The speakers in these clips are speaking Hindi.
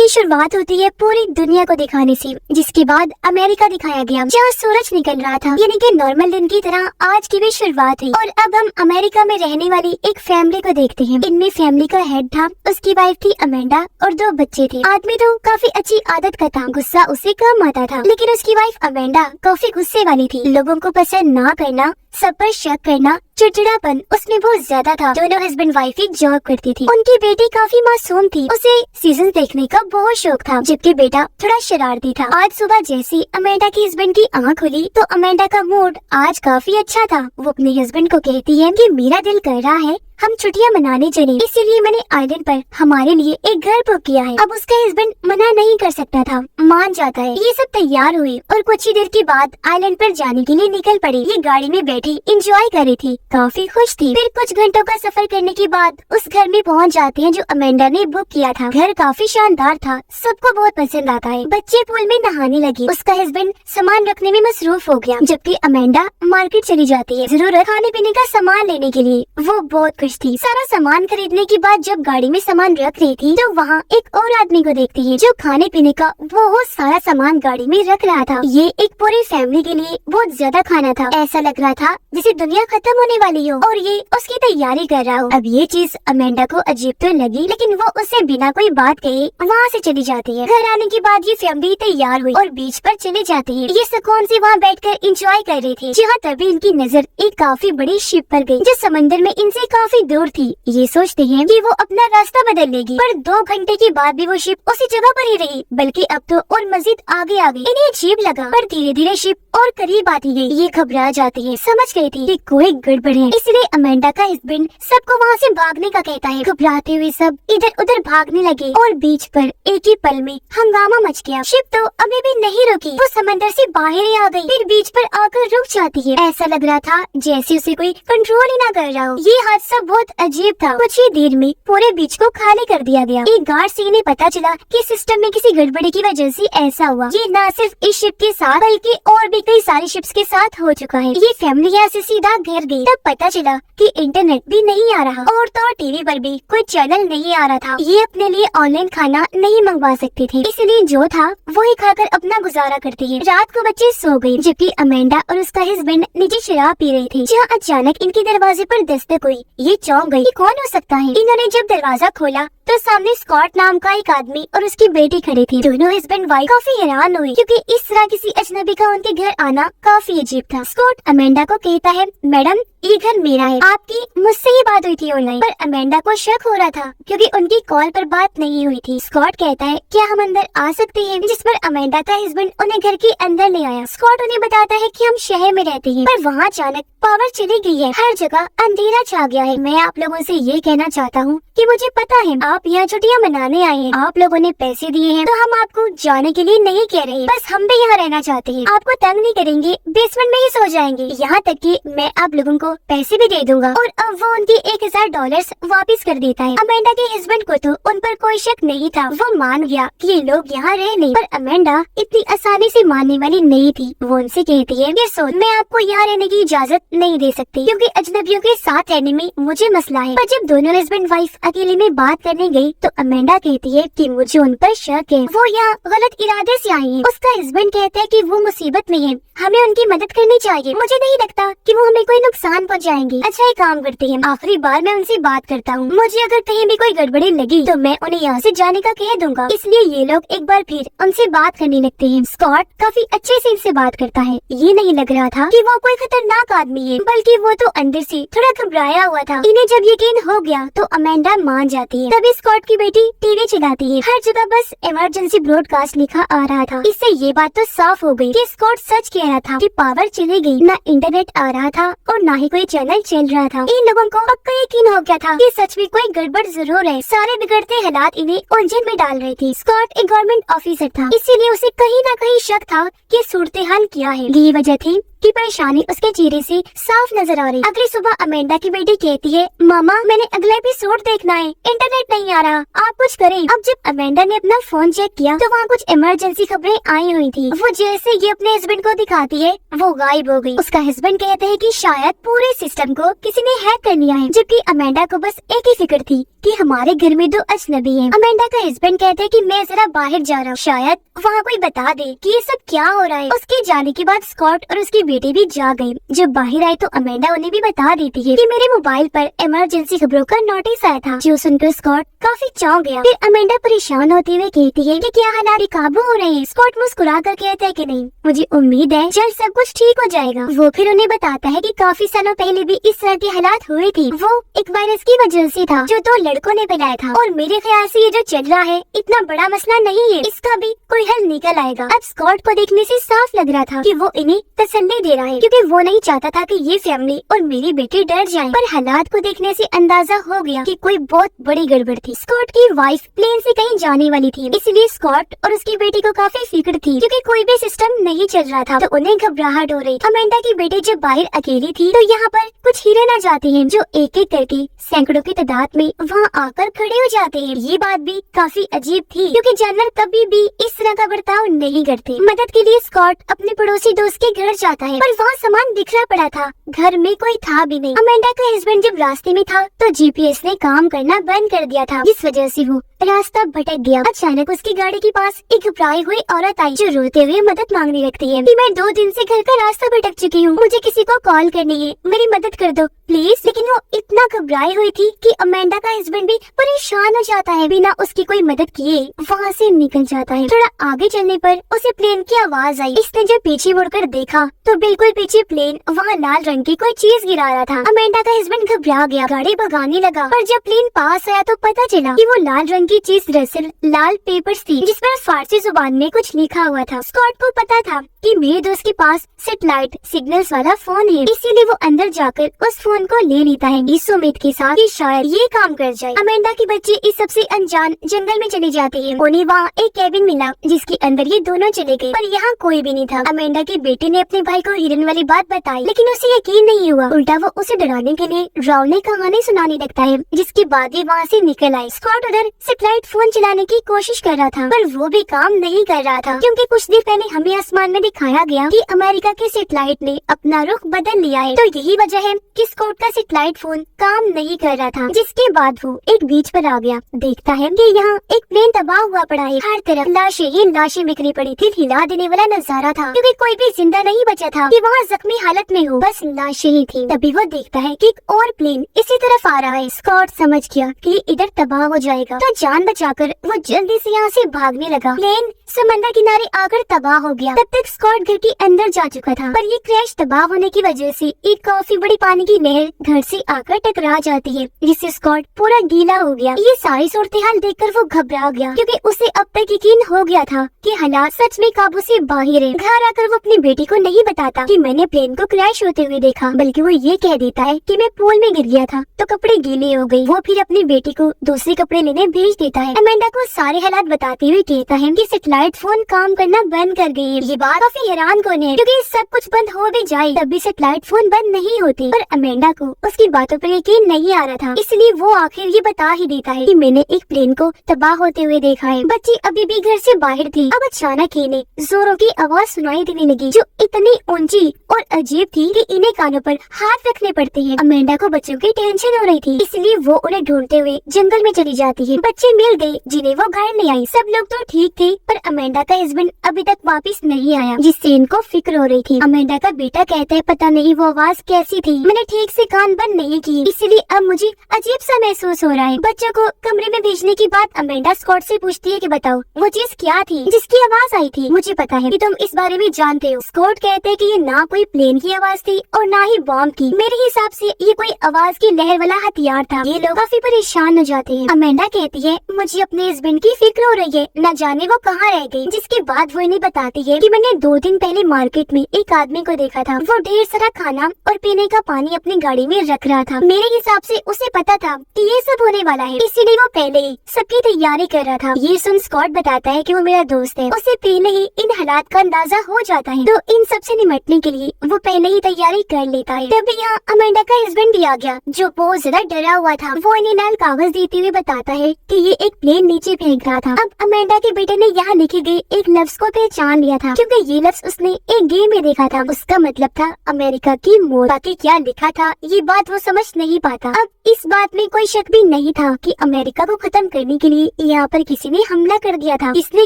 की शुरुआत होती है पूरी दुनिया को दिखाने से, जिसके बाद अमेरिका दिखाया गया जहाँ सूरज निकल रहा था, यानी कि नॉर्मल दिन की तरह आज की भी शुरुआत हुई। और अब हम अमेरिका में रहने वाली एक फैमिली को देखते हैं। इनमें फैमिली का हेड था, उसकी वाइफ थी अमेंडा और 2 बच्चे थे। आदमी तो काफी अच्छी आदत का था, गुस्सा उसे कम आता था, लेकिन उसकी वाइफ अमेंडा काफी गुस्से वाली थी। लोगों को पसंद ना करना, सब पर शक करना, चिड़चिड़ापन उसमें बहुत ज्यादा था। दोनों हस्बैंड वाइफ ही जॉब करती थी। उनकी बेटी काफी मासूम थी, उसे सीजन देखने का बहुत शौक था, जबकि बेटा थोड़ा शरारती था। आज सुबह जैसी अमेंडा की हस्बैंड की आँख खुली तो अमेंडा का मूड आज काफी अच्छा था। वो अपने हस्बैंड को कहती है कि मेरा दिल कर रहा है हम छुट्टियां मनाने चले, इसीलिए मैंने आइलैंड पर हमारे लिए एक घर बुक किया है। अब उसका हस्बैंड मना नहीं कर सकता था, मान जाता है। ये सब तैयार हुई और कुछ ही देर के बाद आइलैंड पर जाने के लिए निकल पड़ी। ये गाड़ी में बैठी एंजॉय कर रही थी, काफी खुश थी। फिर कुछ घंटों का सफर करने के बाद उस घर में पहुंच जाते हैं जो अमेंडा ने बुक किया था। घर काफी शानदार था, सबको बहुत पसंद आता है। बच्चे पूल में नहाने लगे, उसका हस्बैंड सामान रखने में मसरूफ हो गया, जबकि अमेंडा मार्केट चली जाती है जरूरत खाने पीने का सामान लेने के लिए। वो बहुत थी। सारा सामान खरीदने के बाद जब गाड़ी में सामान रख रही थी तो वहाँ एक और आदमी को देखती है जो खाने पीने का बहुत सारा सामान गाड़ी में रख रहा था। ये एक पूरी फैमिली के लिए बहुत ज्यादा खाना था। ऐसा लग रहा था जैसे दुनिया खत्म होने वाली हो और ये उसकी तैयारी कर रहा हो। अब ये चीज अमेंडा को अजीब तो लगी, लेकिन वो उससे बिना कोई बात कहे वहाँ से चली जाती है। घर आने के बाद ये फैमिली तैयार हुई और बीच पर चले जाती है। ये सुकून से वहाँ बैठकर एंजॉय कर रही थी, जहाँ तभी इनकी नजर एक काफी बड़ी शिप पर गई जो समंदर में इनसे काफी दूर थी। ये सोचते हैं कि वो अपना रास्ता बदल लेगी, पर 2 घंटे के बाद भी वो शिप उसी जगह पर ही रही, बल्कि अब तो और मजीद आगे आ गई। इन्हें अजीब लगा, पर धीरे धीरे शिप और करीब आती गई। ये घबरा जाती है, समझ गई थी कि कोई गड़बड़ है, इसलिए अमेंडा का हस्बैंड सबको वहाँ से भागने का कहता है। घबराते हुए सब इधर उधर भागने लगे और बीच पर एक ही पल में हंगामा मच गया। शिप तो अभी भी नहीं रुकी, वो समंदर से बाहर ही आ गई, फिर बीच पर आकर रुक जाती है। ऐसा लग रहा था जैसे उसे कोई कंट्रोल ही ना कर रहा हो। ये हादसा बहुत अजीब था। कुछ ही देर में पूरे बीच को खाली कर दिया गया। एक गार्ड से इन्हें पता चला कि सिस्टम में किसी गड़बड़ी की वजह से ऐसा हुआ। ये न सिर्फ इस शिप के साथ बल्कि और भी कई सारी शिप्स के साथ हो चुका है। ये फैमिली यहाँ से सीधा घर गई। तब पता चला कि इंटरनेट भी नहीं आ रहा और तो टीवी पर भी कोई चैनल नहीं आ रहा था। ये अपने लिए ऑनलाइन खाना नहीं मंगवा सकते थे, इसलिए जो था वही खाकर अपना गुजारा करती है। रात को बच्चे सो गए, जबकि अमेंडा और उसका हस्बैंड नीचे शराब पी रही थी, जहाँ अचानक इनके दरवाजे पर दस्तक हुई। ये चौंक गई, कौन हो सकता है। इन्होंने जब दरवाजा खोला तो सामने स्कॉट नाम का एक आदमी और उसकी बेटी खड़े थे। दोनों हस्बैंड वाइफ काफी हैरान हुई, क्योंकि इस तरह किसी अजनबी का उनके घर आना काफी अजीब था। स्कॉट अमेंडा को कहता है, मैडम ये घर मेरा है, आपकी मुझसे ही बात हुई थी ऑनलाइन। पर अमेंडा को शक हो रहा था क्योंकि उनकी कॉल पर बात नहीं हुई थी। स्कॉट कहता है, क्या हम अंदर आ सकते हैं, जिस पर अमेंडा का हस्बैंड उन्हें घर के अंदर ले आया। स्कॉट उन्हें बताता है कि हम शहर में रहते हैं, पर वहाँ अचानक पावर चली गई है, हर जगह अंधेरा छा गया है। मैं आप लोगों से ये कहना चाहता हूँ कि मुझे पता है आप यहाँ छुट्टियाँ मनाने आए हैं, आप लोगों ने पैसे दिए हैं, तो हम आपको जाने के लिए नहीं कह रहे, बस हम भी यहाँ रहना चाहते हैं। आपको तंग नहीं करेंगे, बेसमेंट में ही सो जाएंगे, यहाँ तक कि मैं आप लोगों को पैसे भी दे दूंगा। और अब वो उनके $1000 वापस कर देता है। अमेंडा के हस्बैंड को तो उन पर कोई शक नहीं था, वो मान गया कि ये लोग यहाँ रह नहीं। पर अमेंडा इतनी आसानी से मानने वाली नहीं थी। वो उनसे कहती है, ये सोच मैं आपको यहाँ रहने की इजाजत नहीं दे सकती, क्योंकि अजनबियों के साथ रहने में मुझे मसला है। पर जब दोनों हस्बैंड वाइफ अकेले में बात करने गई तो अमेंडा कहती है कि मुझे उन पर शक है, वो यहाँ गलत इरादे से आई है। उसका हस्बैंड कहता है कि वो मुसीबत में है, हमें उनकी मदद करनी चाहिए। मुझे नहीं लगता कि वो हमें कोई नुकसान पहुँचाएंगे। अच्छा एक काम करते हैं, आखिरी बार मैं उनसे बात करता हूँ, मुझे अगर कहीं भी कोई गड़बड़ी लगी तो मैं उन्हें यहाँ से जाने का कह दूंगा। इसलिए ये लोग एक बार फिर उनसे बात करने लगते हैं। स्कॉट काफी अच्छे से इनसे बात करता है। ये नहीं लग रहा था कि वो कोई खतरनाक आदमी है, बल्कि वो तो अंदर से थोड़ा घबराया हुआ था। इन्हें जब यकीन हो गया तो अमेंडा मान जाती है। तभी स्कॉट की बेटी टीवी चलाती है, हर जगह बस इमरजेंसी ब्रॉडकास्ट लिखा आ रहा था। इससे ये बात तो साफ हो गई कि स्कॉट सच कह रहा था कि पावर चली गई, न इंटरनेट आ रहा था और न ही कोई चैनल चल रहा था। इन लोगों को पक्का यकीन हो गया था कि सच में कोई गड़बड़ जरूर है। सारे बिगड़ते हालात इन्हें उलझन में डाल रहे थे। स्कॉट एक गवर्नमेंट ऑफिसर था, इसीलिए उसे कहीं न कहीं शक था कि सूरत हाल क्या है। ये वजह थी कि परेशानी उसके चेहरे से साफ नजर आ रही। अगली सुबह अमेंडा की बेटी कहती है, मामा मैंने अगला एपिसोड देखना है, इंटरनेट नहीं आ रहा, आप कुछ करें। अब जब अमेंडा ने अपना फोन चेक किया तो वहाँ कुछ इमरजेंसी खबरें आई हुई थी। वो जैसे ये अपने हस्बैंड को दिखाती है वो गायब हो गई। उसका हस्बैंड कहते हैं कि शायद पूरे सिस्टम को किसी ने हैक कर लिया है, जबकि अमेंडा को बस एक ही फिक्र थी कि हमारे घर में 2 अजनबी हैं। अमेंडा का हस्बैंड कहते हैं कि मैं जरा बाहर जा रहा हूँ, शायद वहाँ कोई बता दे कि ये सब क्या हो रहा है। उसके जाने के बाद स्कॉट और उसकी बेटी भी जा गए। जब बाहर आए तो अमेंडा उन्हें भी बता देती है कि मेरे मोबाइल पर इमरजेंसी खबरों का नोटिस आया था, जो सुनकर स्कॉट काफी चौंक गया। फिर अमेंडा परेशान होते हुए कहती है कि क्या हालात बेकाबू हो रहे हैं। स्कॉट मुस्कुरा कर कहता है कि नहीं, मुझे उम्मीद है जल्द सब कुछ ठीक हो जाएगा। वो फिर उन्हें बताता है कि काफी सालों पहले भी इस तरह के हालात हुए थे, वो एक वायरस की वजह से था जो 2 लड़कों ने फैलाया था, और मेरे ख्याल से ये जो चल रहा है इतना बड़ा मसला नहीं है, इसका भी कोई हल निकल आएगा। अब स्कॉट को देखने से साफ लग रहा था कि वो इन्हें तसल्ली दे रहा है, क्योंकि वो नहीं चाहता था कि ये फैमिली और मेरी बेटी डर जाएं। पर हालात को देखने से अंदाजा हो गया कि कोई बहुत बड़ी गड़बड़ थी। स्कॉट की वाइफ प्लेन से कहीं जाने वाली थी, इसलिए स्कॉट और उसकी बेटी को काफी फिक्र थी, क्योंकि कोई भी सिस्टम नहीं चल रहा था, तो उन्हें घबराहट हो रही। अमेंडा की बेटी जब बाहर अकेली थी तो यहाँ पर कुछ हिरन आ जाते हैं, जो एक एक करके सैकड़ों की तादाद में वहाँ आकर खड़े हो जाते हैं। ये बात भी काफी अजीब थी, क्योंकि जानवर कभी भी इस तरह का बर्ताव नहीं करते। मदद के लिए स्कॉट अपने पड़ोसी दोस्त के घर जाता है, पर वहाँ सामान बिखरा पड़ा था, घर में कोई था भी नहीं। अमेंडा का हस्बैंड जब रास्ते में था तो जीपीएस ने काम करना बंद कर दिया था, जिस वजह से वो रास्ता भटक गया। अचानक उसकी गाड़ी के पास एक घबराई हुई औरत आई, जो रोते हुए मदद मांगने लगती है कि मैं 2 दिन से घर का रास्ता भटक चुकी हूँ, मुझे किसी को कॉल करनी है, मेरी मदद कर दो प्लीज। लेकिन वो इतना घबराई हुई थी कि अमेंडा का हस्बैंड भी परेशान हो जाता है, बिना उसकी कोई मदद किए वहाँ से निकल जाता है। थोड़ा आगे चलने पर उसे प्लेन की आवाज आई। इसने जब पीछे मुड़कर देखा तो बिल्कुल पीछे प्लेन वहाँ लाल रंग की कोई चीज गिरा रहा था। अमेंडा का हस्बैंड घबरा गया, गाड़ी भगाने लगा, पर जब प्लेन पास आया तो पता चला कि वो लाल रंग की चीज दरअसल लाल पेपर्स थी, जिस पर फारसी जुबान में कुछ लिखा हुआ था। स्कॉट को पता था कि मेरे दोस्त के पास सैटेलाइट सिग्नल्स वाला फोन है, इसीलिए वो अंदर जाकर उस फोन को ले लेता है, इस उम्मीद के साथ कि शायद ये काम कर जाए। अमेंडा के बच्चे इस सबसे अनजान जंगल में चले जाते हैं। उन्हें वहाँ एक कैबिन मिला, जिसके अंदर ये दोनों चले गए, पर यहाँ कोई भी नहीं था। अमेंडा के बेटे ने अपने भाई को हिरन वाली बात बताई, लेकिन उसे यकीन नहीं हुआ। उल्टा वो उसे डराने के लिए डरावनी कहानी सुनाने लगता है, जिसके बाद ही वहाँ से निकल आए। स्कॉट उधर सैटेलाइट फोन चलाने की कोशिश कर रहा था, पर वो भी काम नहीं कर रहा था, क्योंकि कुछ देर पहले हमें आसमान में दिखाया गया कि अमेरिका के सैटेलाइट ने अपना रुख बदल लिया है। तो यही वजह है कि स्कॉट का सैटेलाइट फोन काम नहीं कर रहा था। जिसके बाद वो एक बीच पर आ गया, देखता है कि यहाँ एक प्लेन तबाह हुआ पड़ा है, हर तरफ लाशें ही लाशें बिखरी पड़ी थी। हिला देने वाला नजारा था, क्योंकि कोई भी जिंदा नहीं बचा था कि वहाँ जख्मी हालत में हो, बस लाशें ही थी। तभी वो देखता है कि एक और प्लेन इसी तरफ आ रहा है। स्कॉट समझ गया कि इधर तबाह हो जाएगा, तो जान बचाकर वो जल्दी से यहाँ से भागने लगा। प्लेन समंदर किनारे आकर तबाह हो गया। तब तक स्कॉट घर के अंदर जा चुका था, पर ये क्रैश तबाह होने की वजह से एक काफी बड़ी पानी की लहर घर से आकर टकरा जाती है, जिससे स्कॉट पूरा गीला हो गया। ये सारी सूरत-ए-हाल देखकर वो घबरा गया, क्योंकि उसे अब तक यकीन हो गया था कि हालात सच में काबू से बाहर है। घर आकर वो अपनी बेटी को नहीं बताता कि मैंने प्लेन को क्रैश होते हुए देखा, बल्कि वो ये कह देता है कि मैं पूल में गिर गया था तो कपड़े गीले हो गए। वो फिर अपनी बेटी को दूसरे कपड़े लेने भेज देता है। अमेंडा को सारे हालात बताते हुए कहता है कि सैटेलाइट फोन काम करना बंद कर गई है। ये बात काफी हैरान कौन है, क्योंकि सब कुछ बंद हो भी जाए तब भी सैटेलाइट फोन बंद नहीं होती। पर अमेंडा को उसकी बातों पर यकीन नहीं आ रहा था, इसलिए वो आखिर ये बता ही देता है कि मैंने एक प्लेन को तबाह होते हुए देखा है। बच्ची अभी भी घर से बाहर थी। अब अचानक इन्हें जोरों की आवाज सुनाई देने लगी, जो इतनी ऊंची और अजीब थी कि इन्हें कानों पर हाथ रखने पड़ते हैं। अमेंडा को बच्चों की टेंशन हो रही थी, इसलिए वो उन्हें ढूंढते हुए जंगल में चली जाती है। बच्चे मिल गए जिन्हें वो घर ले आई। सब लोग तो ठीक थे, पर अमेंडा का हस्बैंड अभी तक वापस नहीं आया, जिससे इनको फिक्र हो रही थी। अमेंडा का बेटा कहता है पता नहीं वो आवाज कैसी थी, मैंने ठीक से कान बंद नहीं किए, इसलिए अब मुझे अजीब सा महसूस हो रहा है। बच्चों को कमरे में भेजने के बाद अमेंडा स्कॉट से पूछती है कि बताओ वो चीज क्या थी जिसकी आवाज आई थी। मुझे पता है कि तुम इस बारे में जानते हो। स्कॉट कहते हैं कि ये ना कोई प्लेन की आवाज थी और ना ही बॉम्ब की। मेरे हिसाब से ये कोई आवाज की लहर वाला हथियार था। ये लोग काफी परेशान हो जाते हैं। अमेंडा कहती है मुझे अपने हस्बैंड की फिक्र हो रही है, न जाने वो कहाँ रह गई, जिसके बाद वो इन्हें बताती है कि मैंने 2 दिन पहले मार्केट में एक आदमी को देखा था। वो ढेर सारा खाना और पीने का पानी अपनी गाड़ी में रख रहा था। मेरे हिसाब से उसे पता था कि ये सब होने वाला है, इसीलिए वो पहले ही सबकी तैयारी कर रहा था। ये सुन स्कॉट बताता है कि वो मेरा दोस्त है, उसे पहले ही इन हालात का अंदाजा हो जाता है, तो इन सब से निपटने के लिए वो पहले ही तैयारी कर लेता है। तभी यहाँ अमेंडा का हस्बैंड भी आ गया, जो बहुत ज्यादा डरा हुआ था। वो इन्हें लाल कागज देते हुए बताता है कि ये एक प्लेन नीचे फेंक रहा था। अब अमेंडा के बेटे ने यहाँ लिखे गए एक लफ्ज को पहचान लिया था, क्योंकि ये लफ्ज उसने एक गेम में देखा था। उसका मतलब था अमेरिका की मौत। बाकी क्या लिखा था ये बात वो समझ नहीं पाता। अब इस बात में कोई शक भी नहीं था कि अमेरिका को खत्म करने के लिए यहाँ पर किसी ने हमला कर दिया था। किसने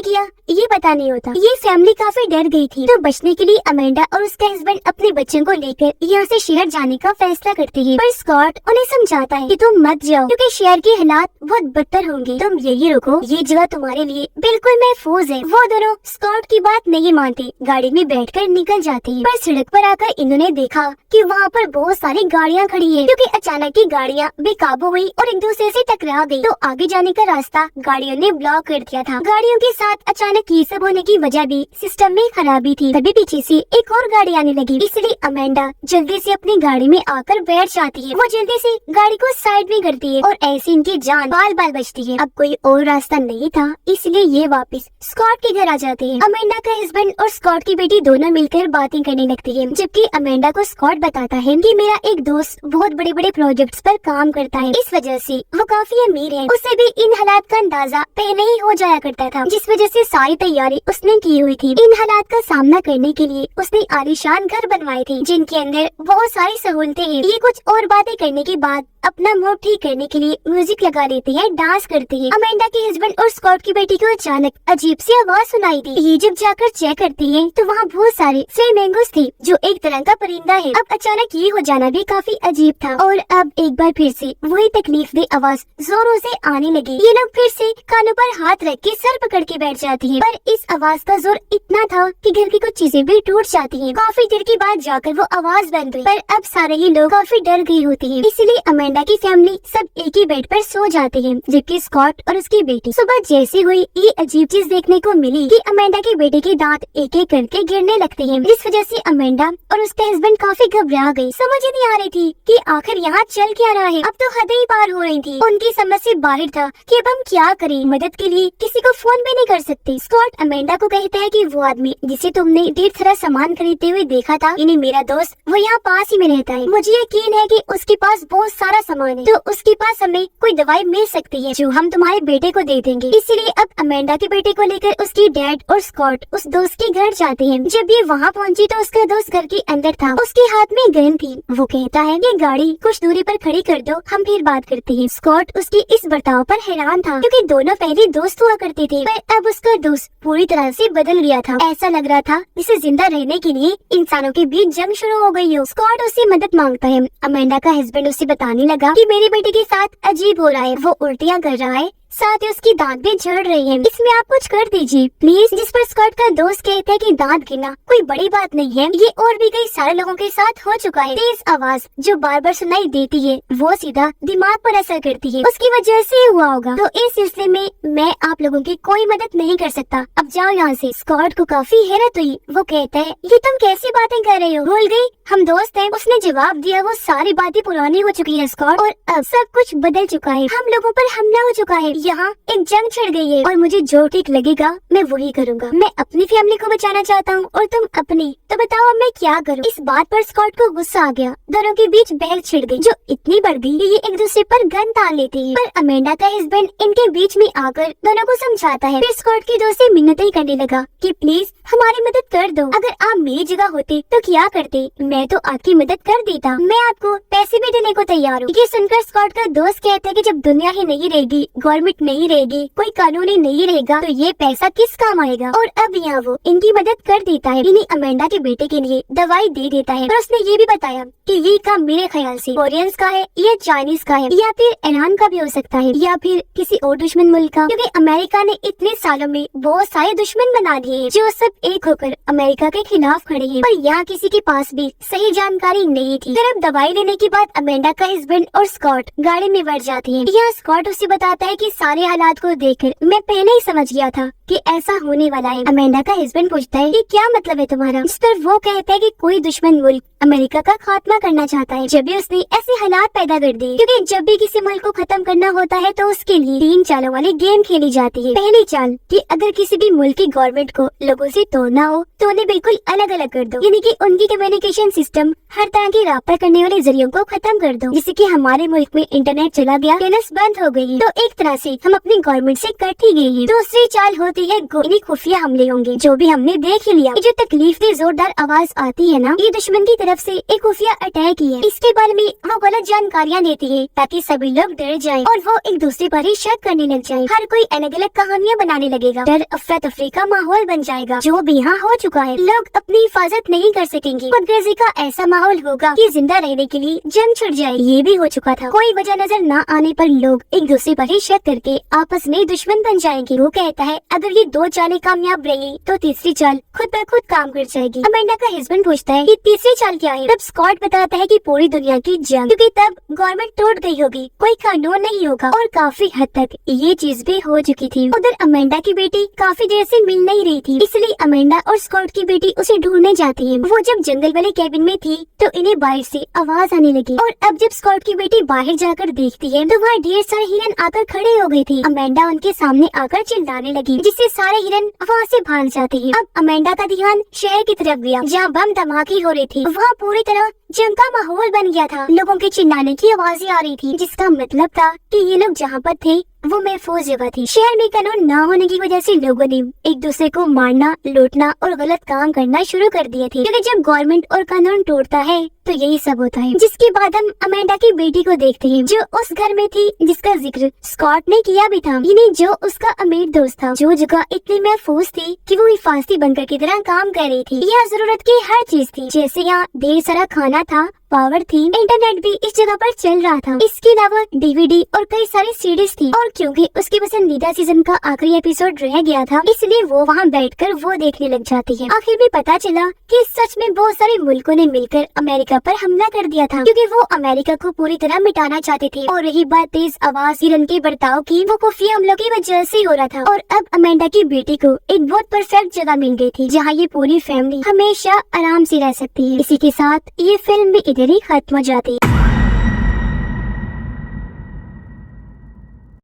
किया ये पता नहीं होता। ये फैमिली काफी डर गई थी, तो बचने के लिए अमेंडा और उसका हस्बैंड अपने बच्चों को लेकर यहाँ से शहर जाने का फैसला करते हैं। पर स्कॉट उन्हें समझाता है कि तुम मत जाओ, क्योंकि शहर के हालात बहुत बदतर होंगे, तुम यही रुको, ये जगह तुम्हारे लिए बिल्कुल महफूज है। वो दोनों स्कॉट की बात नहीं मानते, गाड़ी में बैठकर निकल जाते हैं। पर सड़क पर आकर इन्होंने देखा कि वहाँ पर बहुत सारी गाड़ियाँ खड़ी है, क्योंकि अचानक ही गाड़ियाँ बेकाबू हुई और एक दूसरे से टकरा गई, तो आगे जाने का रास्ता गाड़ियों ने ब्लॉक कर दिया था। गाड़ियों के साथ अचानक ये सब होने की वजह भी सिस्टम में खराबी थी। तभी पीछे से एक और गाड़ी आने लगी, इसलिए अमेंडा जल्दी से अपनी गाड़ी में आकर बैठ जाती है। वो जल्दी से गाड़ी को साइड में करती है और ऐसे इनकी जान बाल बाल बचती है। अब कोई और रास्ता नहीं था, इसलिए ये वापस स्कॉट के घर आ जाते हैं। अमेंडा का हस्बैंड और स्कॉट की बेटी दोनों मिलकर बातें करने लगती है, जबकि अमेंडा को स्कॉट बताता है कि मेरा एक दोस्त बहुत बड़े बड़े प्रोजेक्ट्स पर काम करता है, इस वजह से वो काफी अमीर है। उसे भी इन हालात का अंदाजा पहले ही हो जाया करता था, जिस वजह से सारी तैयारी उसने की हुई थी। इन हालात का सामना करने के लिए उसने आलीशान घर बनवाए थे, जिनके अंदर बहुत सारी सहूलतें हैं। ये कुछ और बातें करने के बाद अपना मूड ठीक करने के लिए म्यूजिक लगा लेती है, डांस करती है। अमेंडा के हस्बैंड और स्कॉट की बेटी को अचानक अजीब सी आवाज सुनाई दी। ये जब जाकर चेक करती है तो वहाँ बहुत सारे फ्लेमिंगोस थे, जो एक तरह का परिंदा है। अब अचानक ये हो जाना भी काफी अजीब था, और अब एक बार फिर से वही तकलीफ दे आवाज जोरों से आने लगी। ये लोग फिर से कानों पर हाथ रख के सर पकड़ के बैठ जाती है, पर इस आवाज का जोर इतना था कि घर की कुछ चीजें भी टूट जाती हैं। काफी देर के बाद जाकर वो आवाज बंद हुई, पर अब सारे ही लोग काफी डर गए होते हैं, इसलिए अमेंडा की फैमिली सब एक ही बेड पर सो जाते हैं, जबकि स्कॉट और उसकी बेटी सुबह जैसे हुई ये अजीब चीज देखने को मिली कि अमेंडा के बेटे के दांत एक एक करके गिरने लगते हैं, जिस वजह से अमेंडा और उसका हस्बैंड काफी घबरा गई। समझ ही नहीं आ रही थी कि आखिर यहाँ चल क्या रहा है। अब तो हदें ही पार हो रही थी, उनकी समझ से बाहर था कि अब हम क्या करें। मदद के लिए किसी को फोन भी नहीं कर सकते। स्कॉट अमेंडा को कहता है कि वो आदमी जिसे तुमने ढेर सारा सामान खरीदते हुए देखा था, यानी मेरा दोस्त, वो यहाँ पास ही में रहता है। मुझे यकीन है कि उसके पास बहुत सारा सामान है, तो उसके पास हमें कोई दवाई मिल सकती है जो हम तुम्हारे बेटे को दे देंगे। इसलिए अब अमेंडा के बेटे को लेकर उसकी डैड और स्कॉट उस दोस्त के घर जाते हैं। जब ये वहाँ पहुँची तो उसका दोस्त घर के अंदर था, उसके हाथ में गन थी। वो कहता है कि गाड़ी कुछ दूरी पर खड़ी कर दो, हम फिर बात करते हैं। स्कॉट उसके इस बर्ताव पर हैरान था, क्योंकि दोनों पहले दोस्त हुआ करते थे, पर अब उसका दोस्त पूरी तरह से बदल गया था। ऐसा लग रहा था जैसे जिंदा रहने के लिए इंसानों के बीच जंग शुरू हो गई हो। स्कॉट उससे मदद मांगता है। अमेंडा का हस्बैंड उसे बताने लगा कि मेरे बेटे के साथ अजीब हो रहा है, वो उल्टियाँ कर रहा है, साथ ही उसकी दांत भी झड़ रही है, इसमें आप कुछ कर दीजिए प्लीज। जिस पर स्कॉट का दोस्त कहता है कि दांत गिरना कोई बड़ी बात नहीं है, ये और भी कई सारे लोगों के साथ हो चुका है। तेज आवाज जो बार बार सुनाई देती है वो सीधा दिमाग पर असर करती है, उसकी वजह से हुआ होगा। तो इस सिलसिले में मैं आप लोगों की कोई मदद नहीं कर सकता, अब जाओ यहाँ से। स्कॉट को काफी हैरत हुई। वो कहता है ये तुम कैसी बातें कर रहे हो, भूल गई हम दोस्त हैं। उसने जवाब दिया वो सारी बातें पुरानी हो चुकी है स्कॉट, और अब सब कुछ बदल चुका है, हम लोगों पर हमला हो चुका है, यहाँ एक जंग छिड़ गई है, और मुझे जो ठीक लगेगा मैं वही करूँगा। मैं अपनी फैमिली को बचाना चाहता हूँ और तुम अपनी, तो बताओ अब मैं क्या करूँ। इस बात पर स्कॉट को गुस्सा आ गया। दोनों के बीच बहस छिड़ गई, जो इतनी बढ़ गई कि ये एक दूसरे पर गन तान लेते हैं। पर अमेंडा का हस्बैंड इनके बीच में आकर दोनों को समझाता है। फिर स्कॉट के दोस्त से मिन्नतें करने लगा कि प्लीज हमारी मदद कर दो, अगर आप मेरी जगह होते तो क्या करते, मैं तो आपकी मदद कर देता, मैं आपको पैसे भी देने को तैयार हूँ। ये सुनकर स्कॉट का दोस्त कहता है कि जब दुनिया ही नहीं रहेगी, गवर्नमेंट नहीं रहेगी, कोई कानून ही नहीं रहेगा, तो ये पैसा किस काम आएगा। और अब यहाँ वो इनकी मदद कर देता है, इन्हें अमेंडा के बेटे के लिए दवाई दे देता है। और उसने ये भी बताया कि ये काम मेरे ख्याल से कोरियंस का है या चाइनीज का है या फिर ईरान का भी हो सकता है या फिर किसी और दुश्मन मुल्क का, क्योंकि अमेरिका ने इतने सालों में बहुत सारे दुश्मन बना दिए हैं जो सब सब एक होकर अमेरिका के खिलाफ खड़े हैं, पर यहाँ किसी के पास भी सही जानकारी नहीं थी। फिर अब दवाई लेने के बाद अमेंडा का हस्बैंड और स्कॉट गाड़ी में बैठ जाती है। यहाँ स्कॉट उसे बताता है कि सारे हालात को देखकर मैं पहले ही समझ गया था कि ऐसा होने वाला है। अमेंडा का हस्बैंड पूछता है कि क्या मतलब है तुम्हारा, इस पर वो कहता है कि कोई दुश्मन मुल्क अमेरिका का खात्मा करना चाहता है, जब भी उसने ऐसे हालात पैदा कर दिए। क्योंकि जब भी किसी मुल्क को खत्म करना होता है तो उसके लिए 3 चालों वाली गेम खेली जाती है। पहली चाल कि अगर किसी भी मुल्क की गवर्नमेंट को लोगों से तोड़ना हो तो उन्हें बिल्कुल अलग अलग कर दो, यानी कि उनकी कम्युनिकेशन सिस्टम, हर तरह की राब्ता करने वाले जरियों को खत्म कर दो। जिससे कि हमारे मुल्क में इंटरनेट चला गया, चैनल्स बंद हो गई, तो एक तरह से हम अपनी गवर्नमेंट से कट ही गए हैं। दूसरी चाल होती है खुफिया हमले होंगे, जो भी हमने देख ही लिया। ये जो तकलीफ से जोरदार आवाज आती है ना, ये दुश्मन की तरफ से एक खुफिया अटैक ही है। इसके बारे में वो गलत जानकारियाँ देती है ताकि सभी लोग डर जाएं और वो एक दूसरे पर ही शक करने लग जाएं। हर कोई अलग अलग कहानियाँ बनाने लगेगा, डर अफरा तफरी का माहौल बन जाएगा, जो भी यहाँ हो चुका है। लोग अपनी हिफाजत नहीं कर सकेंगे, खुदगर्जी का ऐसा माहौल होगा कि जिंदा रहने के लिए जंग छिड़ जाए। ये भी हो चुका था। कोई वजह नजर न आने पर लोग एक दूसरे पर ही शक करके आपस में दुश्मन बन जाएंगे। वो कहता है अगर ये 2 चालें कामयाब रही तो तीसरी चाल खुद ब खुद काम कर जाएगी। अमेंडा का हस्बैंड पूछता है कि तीसरी चाल क्या है। तब स्कॉट बताता है कि पूरी दुनिया की जंग, क्योंकि तब गवर्नमेंट टूट गई होगी, कोई कानून नहीं होगा और काफी हद तक ये चीज भी हो चुकी थी। उधर अमेंडा की बेटी काफी देर से मिल नहीं रही थी, इसलिए अमेंडा और स्कॉट की बेटी उसे ढूंढने जाती है। वो जब जंगल वाले कैबिन में थी तो इन्हें बाहर से आवाज आने लगी और अब जब स्कॉट की बेटी बाहर जाकर देखती है तो वहाँ ढेर सारे हिरन आकर खड़े हो गए थे। अमेंडा उनके सामने आकर चिल्लाने लगी, जिससे सारे हिरन वहाँ से भाग जाते हैं। अब अमेंडा का ध्यान शहर की तरफ गया, जहाँ बम धमाके हो रहे थे। वहाँ पूरी तरह जंग का माहौल बन गया था, लोगों के चिल्लाने की आवाजें आ रही थी, जिसका मतलब था कि ये लोग जहाँ पर थे वो महफूज जगह थी। शहर में कानून न होने की वजह से लोगों ने एक दूसरे को मारना, लूटना और गलत काम करना शुरू कर दिए थे। क्योंकि जब गवर्नमेंट और कानून टूटता है तो यही सब होता है। जिसके बाद हम अमेंडा की बेटी को देखते हैं, जो उस घर में थी जिसका जिक्र स्कॉट ने किया भी था, यानी जो उसका अमीर दोस्त था, जो जगह इतनी महफूज थी कि वो हिफाजती बंकर की तरह काम कर रही थी। यहाँ जरूरत की हर चीज थी, जैसे यहाँ ढेर सारा खाना था, पावर थी, इंटरनेट भी इस जगह पर चल रहा था। इसके अलावा डीवीडी और कई सारी सीडीज थी। और क्योंकि उसकी पसंदीदा सीजन का आखिरी एपिसोड रह गया था, इसलिए वो वहाँ बैठकर वो देखने लग जाती है। आखिर में पता चला कि सच में बहुत सारे मुल्कों ने मिलकर अमेरिका पर हमला कर दिया था, क्योंकि वो अमेरिका को पूरी तरह मिटाना चाहते थे। और रही बात तेज आवाज हिरन के बर्ताव की, वो खुफिया हमलों की वजह से हो रहा था। और अब अमेंडा की बेटी को एक बहुत परफेक्ट जगह मिल गई थी, जहाँ ये पूरी फैमिली हमेशा आराम से रह सकती है। इसी के साथ ये फिल्म भी इधर ही खत्म हो जाती है।